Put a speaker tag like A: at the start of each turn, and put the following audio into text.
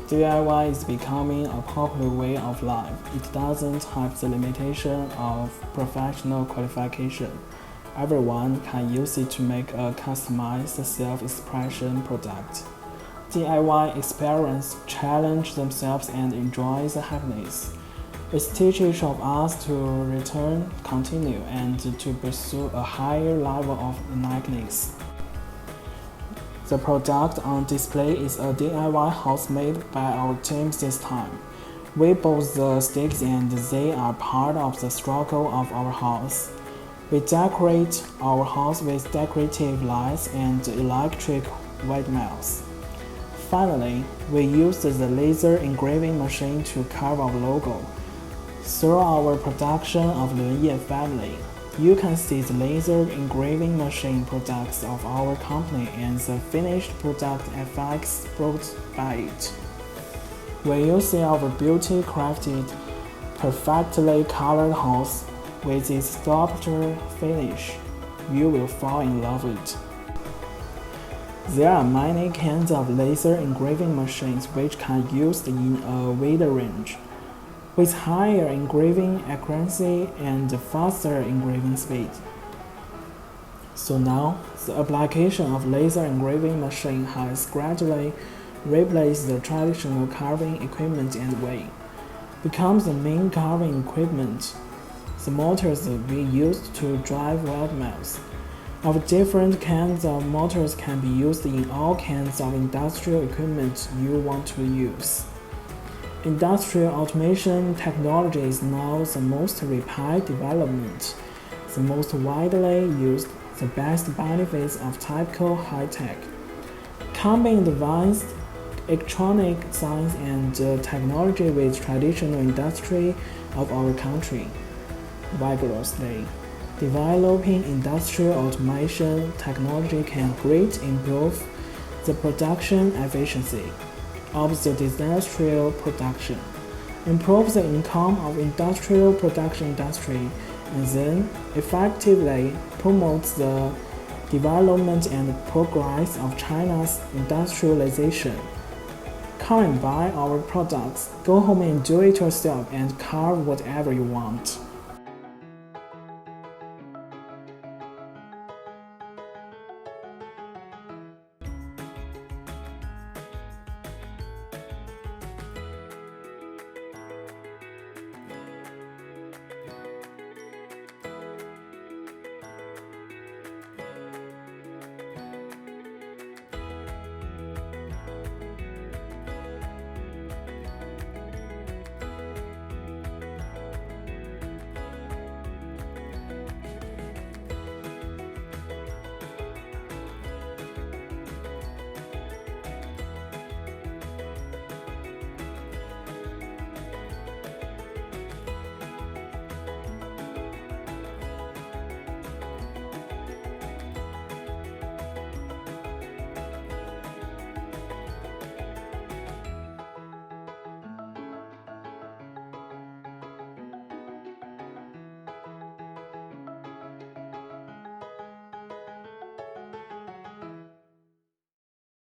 A: DIY is becoming a popular way of life. It doesn't have the limitation of professional qualification. Everyone can use it to make a customized self-expression product. DIY experience challenge themselves and enjoy the happiness. It teaches of us to return, continue, and to pursue a higher level of uniqueness. The product on display is a DIY house made by our team this time. We bought the sticks and they are part of the struggle of our house. We decorate our house with decorative lights and electric windmills. Finally, we used the laser engraving machine to carve our logo. Through our production of Lunye family, you can see the laser engraving machine products of our company and the finished product effects brought by it. When you see our beauty crafted, perfectly colored house with its sculpture finish, you will fall in love with it. There are many kinds of laser engraving machines which can be used in a wide range, with higher engraving accuracy and faster engraving speed. So now, the application of laser engraving machine has gradually replaced the traditional carving equipment and way, becomes the main carving equipment. The motors we used to drive windmills. Of different kinds of motors can be used in all kinds of industrial equipment you want to use. Industrial automation technology is now the most rapid development, the most widely used, the best benefits of typical high-tech. Combining advanced electronic science and technology with traditional industry of our country. Vigorously developing industrial automation technology can greatly improve the production efficiency of the industrial production, improve the income of industrial production industry, and then effectively promotes the development and progress of China's industrialization. Come and buy our products, go home and do it yourself and carve whatever you want.